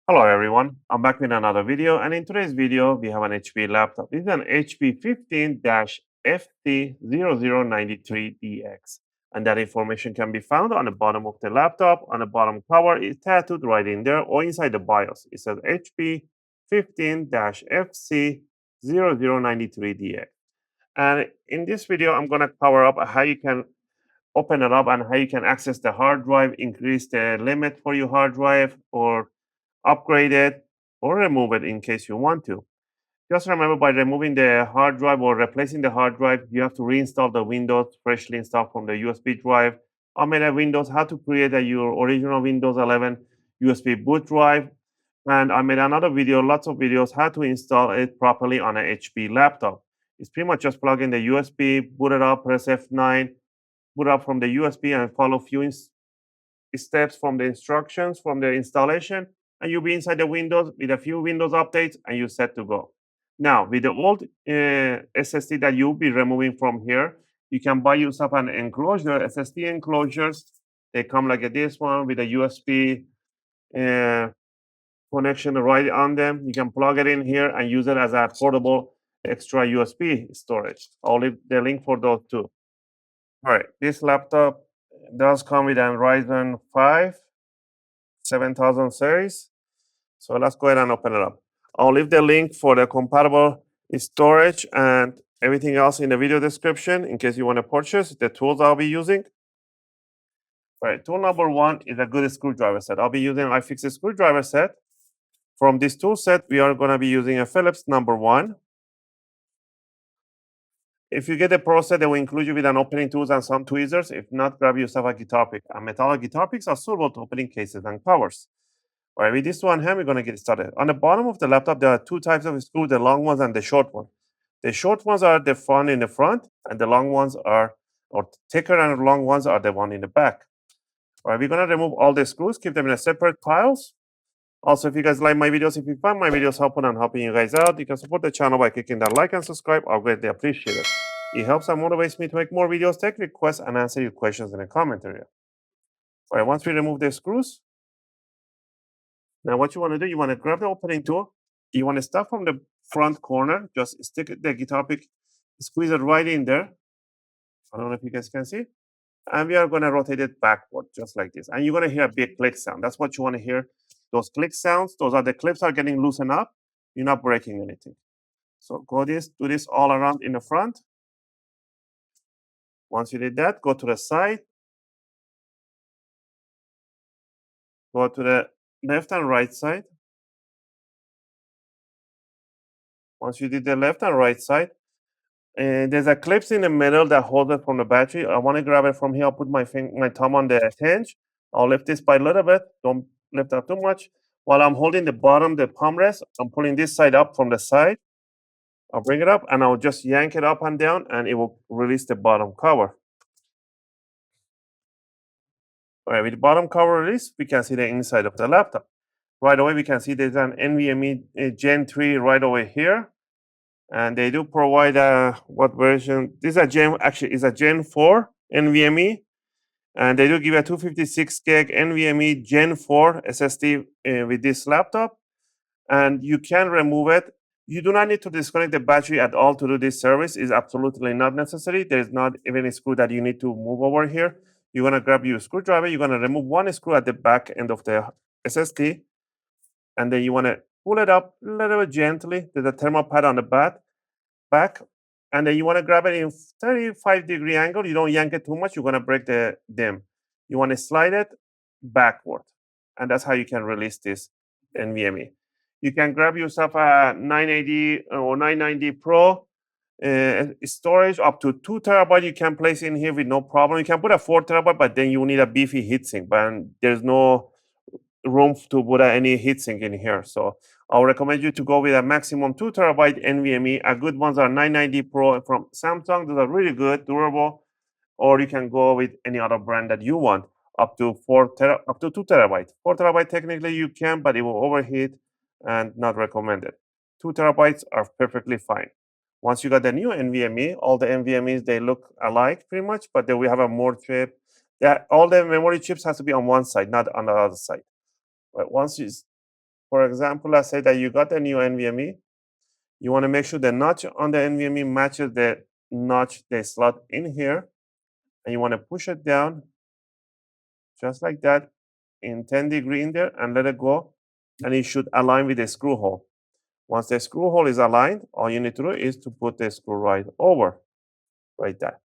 Hello everyone, I'm back with another video, and in today's video we have an HP laptop. This is an HP 15-FT0093DX, and that information can be found on the bottom of the laptop. On the bottom cover is tattooed right in there or inside the BIOS. It says HP 15-FC0093DX. And in this video I'm going to cover up how you can open it up and how you can access the hard drive, increase the limit for your hard drive, or upgrade it or remove it in case you want to. Just remember, by removing the hard drive or replacing the hard drive, you have to reinstall the Windows, freshly installed from the USB drive. I made a Windows, how to create your original Windows 11 USB boot drive. And I made another video, lots of videos, how to install it properly on an HP laptop. It's pretty much just plug in the USB, boot it up, press F9, boot up from the USB, and follow a few steps from the instructions from the installation, and you'll be inside the Windows with a few Windows updates, and you're set to go. Now, with the old SSD that you'll be removing from here, you can buy yourself an enclosure, SSD enclosures. They come like this one with a USB connection right on them. You can plug it in here and use it as a portable extra USB storage. I'll leave the link for those too. All right, this laptop does come with an Ryzen 5 7000 series. So let's go ahead and open it up. I'll leave the link for the compatible storage and everything else in the video description in case you want to purchase the tools I'll be using. All right, tool number one is a good screwdriver set. I'll be using an iFixit screwdriver set. From this tool set, we are going to be using a Phillips number 1. If you get a Pro set, they will include you with an opening tools and some tweezers. If not, grab yourself a guitar pick. And metallic guitar picks are suitable to opening cases and covers. All right, with this one hand, we're going to get started. On the bottom of the laptop, there are two types of screws, the long ones and the short ones. The short ones are the one in the front, and the long ones are, or thicker and long ones are the one in the back. All right, we're going to remove all the screws, keep them in a separate piles. Also, if you guys like my videos, if you find my videos helpful and helping you guys out, you can support the channel by clicking that like and subscribe. I'll greatly appreciate it. It helps and motivates me to make more videos, take requests, and answer your questions in the comment area. All right, once we remove the screws, now what you want to do, you want to grab the opening tool. You want to start from the front corner, just stick the guitar pick, squeeze it right in there. I don't know if you guys can see. And we are going to rotate it backward, just like this. And you're going to hear a big click sound. That's what you want to hear. Those click sounds, those are the clips are getting loosened up. You're not breaking anything. So do this all around in the front. Once you did that, go to the side. Go to the left and right side. Once you did the left and right side, and there's a clips in the middle that hold it from the battery. I want to grab it from here. I'll put my thumb on the hinge. I'll lift this by a little bit. Don't lift up too much. While I'm holding the bottom, the palm rest, I'm pulling this side up from the side. I'll bring it up and I'll just yank it up and down, and it will release the bottom cover. All right, with the bottom cover released, we can see the inside of the laptop. Right away, we can see there's an NVMe Gen 3 right over here. And they do provide what version? This is a Gen 4 NVMe. And they do give a 256 gig NVMe Gen 4 SSD with this laptop. And you can remove it. You do not need to disconnect the battery at all to do this service. It's absolutely not necessary. There's not even a screw that you need to move over here. You're going to grab your screwdriver. You're going to remove one screw at the back end of the SSD. And then you want to pull it up a little bit gently. There's a thermal pad on the back. And then you want to grab it in 35-degree angle. You don't yank it too much. You're going to break the DIMM. You want to slide it backward. And that's how you can release this NVMe. You can grab yourself a 980 or 990 Pro storage up to 2 terabytes. You can place in here with no problem. You can put a 4 terabyte, but then you need a beefy heatsink. But there's no room to put any heatsink in here. So I'll recommend you to go with a maximum 2 terabyte NVMe. A good ones are 990 Pro from Samsung. Those are really good, durable. Or you can go with any other brand that you want, up to 2 terabytes. 4 terabyte technically you can, but it will overheat and not recommended. 2 terabytes are perfectly fine. Once you got the new NVMe, all the NVMe's, they look alike pretty much, but then we have a more chip. All the memory chips has to be on one side, not on the other side. But once you, for example, let's say that you got the new NVMe, you want to make sure the notch on the NVMe matches the notch, the slot in here, and you want to push it down just like that in 10-degree in there and let it go, and it should align with the screw hole. Once the screw hole is aligned, all you need to do is to put the screw right over, right there.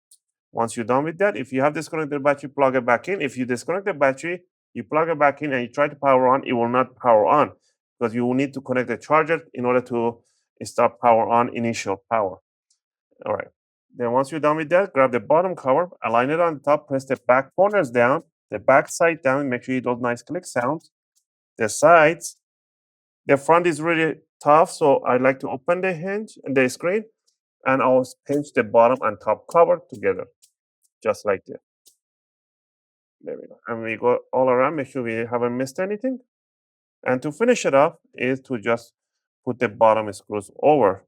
Once you're done with that, if you have disconnected the battery, plug it back in. If you disconnect the battery, you plug it back in and you try to power on, it will not power on because you will need to connect the charger in order to start power on initial power. All right. Then once you're done with that, grab the bottom cover, align it on the top, press the back corners down, the back side down, make sure you do those nice click sounds. The sides, the front is really tough, so I like to open the hinge and the screen, and I'll pinch the bottom and top cover together, just like this. There we go. And we go all around, make sure we haven't missed anything. And to finish it off is to just put the bottom screws over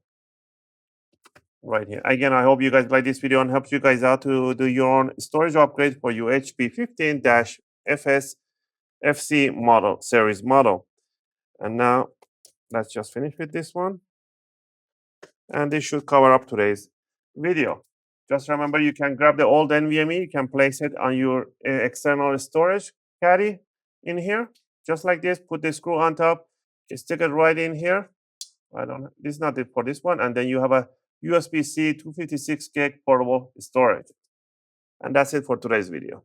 right here. Again, I hope you guys like this video and helps you guys out to do your own storage upgrade for your HP 15-FS FC model, series model. And now let's just finish with this one. And this should cover up today's video. Just remember, you can grab the old NVMe, you can place it on your external storage caddy in here, just like this. Put the screw on top, stick it right in here. This is not it for this one. And then you have a USB-C 256 gig portable storage. And that's it for today's video.